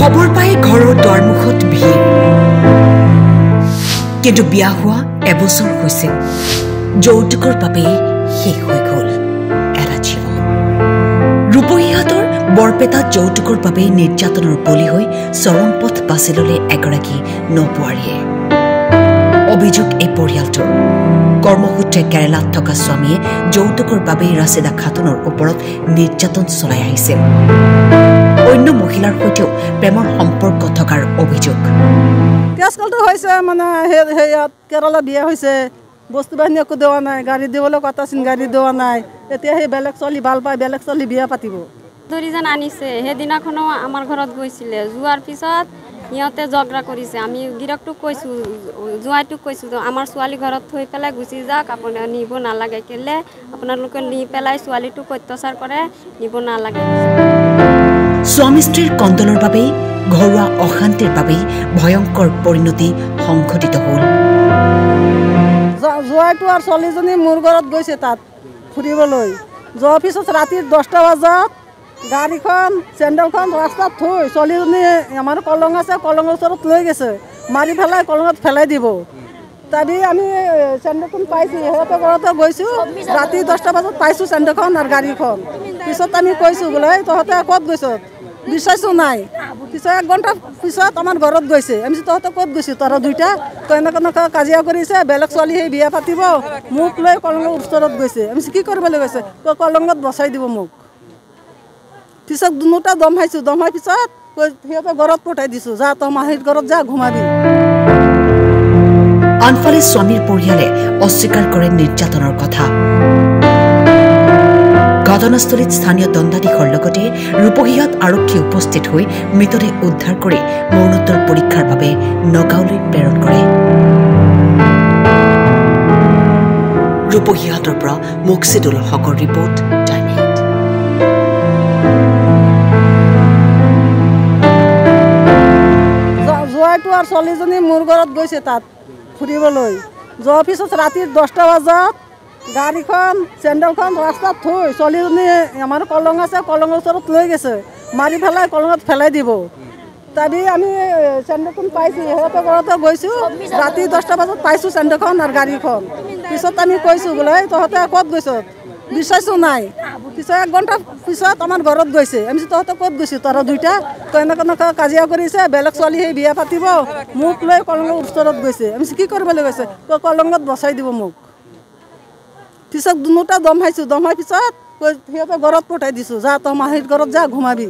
খবৰ পাই ঘৰৰ দুৱাৰমুখত ভিৰ কিন্তু বিয়া হোৱা এবছৰ হৈছে যৌতুকৰ বাবে শেষ হৈ গ'ল এটা জীৱন ৰূপহীহঁতৰ বৰপেটাত যৌতুকৰ বাবে নিৰ্যাতনৰ বলি হৈ চৰম পথ বাছি ল'লে এগৰাকী নপোৱাৰীয়ে অভিযোগ এই পৰিয়ালটোৰ কৰ্মসূত্ৰে কেৰালাত থকা স্বামীয়ে যৌতুকৰ বাবে ৰাছিদা খাতুনৰ ওপৰত নিৰ্যাতন চলাই আহিছিল অন্য মহিলাৰ সৈতেও প্ৰেমৰ সম্পৰ্ক থকাৰ অভিযোগ কেছকলটো হৈছে মানে হেয়াত কেৰালা বিয়া হৈছে বস্তু বাহিনী একো দেওয়া নাই গাড়ী দিবলৈ কথা আছিল গাড়ী দেওয়া নাই এতিয়া সেই বেলেগ ছোৱালী ভাল পায় বেলেগ ছোৱালী বিয়া পাতিব ধৰিজন আনিছে সেইদিনাখনো আমাৰ ঘৰত গৈছিলে যোৱাৰ পিছত সিহঁতে ঝগড়া কৰিছে আমি গিৰকটোক কৈছোঁ জোঁৱাইটোক কৈছোঁ আমাৰ ছোৱালী ঘৰত থৈ পেলাই গুচি যাওক আপুনি নিব নালাগে কেলে আপোনালোকে নি পেলাই ছোৱালীটোক অত্যাচাৰ কৰে নিব নালাগে স্বামী স্ত্ৰীৰ কন্দলৰ বাবেই ঘৰুৱা অশান্তিৰ বাবেই ভয়ংকৰ পৰিণতি সংঘটিত হ'ল জোঁৱাইটো আৰু ছোৱালীজনী মোৰ ঘৰত গৈছে তাত ফুৰিবলৈ যোৱাৰ পিছত ৰাতি 10টা বজাত গাড়ীখন চেণ্ডেলখন ৰাস্তাত থৈ ছোৱালীজনী আমাৰ কলং আছে কলঙৰ ওচৰত লৈ গৈছে মাৰি পেলাই কলঙত পেলাই দিব তাদি আমি চেণ্ডেলখন পাইছোঁ সিহঁতৰ ঘৰতে গৈছোঁ ৰাতি 10টা বজাত পাইছোঁ চেণ্ডেলখন আৰু গাড়ীখন পিছত আমি কৈছোঁ বোলে তহঁতে ক'ত গৈছ বিচাৰিছোঁ নাই পিছত 1 ঘণ্টা পিছত আমাৰ ঘৰত গৈছে আমি তহঁতে ক'ত গৈছোঁ তহঁতৰ দুইটা তই এনেকৈ কাজিয়া কৰিছে বেলেগ ছোৱালী সেই বিয়া পাতিব মোক লৈ কলঙৰ ওচৰত গৈছে আমি কি কৰিবলৈ গৈছে তই কলঙত বচাই দিব মোক পিছত দুটা দম খাইছোঁ দম খাই পিছত সিহঁতৰ ঘৰত পঠাই দিছোঁ যা তই মাহীৰ ঘৰত যা ঘুমাবি আনফালে স্বামীৰ পৰিয়ালে অস্বীকাৰ কৰে নিৰ্যাতনৰ কথা ঘটনাস্থলীত স্থানীয় দণ্ডাধীশৰ লগতে ৰূপহীহঁত আৰক্ষী উপস্থিত হৈ মৃতদেহ উদ্ধাৰ কৰি মৰণোত্তৰ পৰীক্ষাৰ বাবে নগাঁওলৈ প্ৰেৰণ কৰে ৰূপহীহঁতৰ পৰা মুকছিদুল হকৰ ৰিপৰ্ট জোঁৱাইটো আৰু ছোৱালীজনী মোৰ ঘৰত গৈছে তাত ফুৰিবলৈ যোৱাৰ পিছত ৰাতি 10টা বজাত গাড়ীখন চেণ্ডেলখন ৰাস্তাত থৈ ছোৱালীজনী আমাৰ কলং আছে কলঙৰ ওচৰত লৈ গৈছে মাৰি পেলাই কলঙত পেলাই দিব তাদি আমি চেণ্ডেলখন পাইছোঁ সিহঁতৰ ঘৰতে গৈছোঁ ৰাতি 10টা বজাত পাইছোঁ চেণ্ডেলখন আৰু গাড়ীখন পিছত আমি কৈছোঁ বোলে তহঁতে ক'ত গৈছ বিচাৰিছোঁ নাই পিছত 1 ঘণ্টা পিছত আমাৰ ঘৰত গৈছে আমি তহঁতে ক'ত গৈছোঁ তহঁতৰ দুইটা তই এনেকৈ কাজিয়া কৰিছে বেলেগ ছোৱালী সেই বিয়া পাতিব মোক লৈ কলঙৰ ওচৰত গৈছে আমি কি কৰিবলৈ গৈছে তই কলঙত বচাই দিব মোক পিছত দুটা দম খাইছোঁ দম খাই পিছত সিহঁতৰ ঘৰত পঠাই দিছোঁ যা তই মাহীৰ ঘৰত যা ঘুমাবি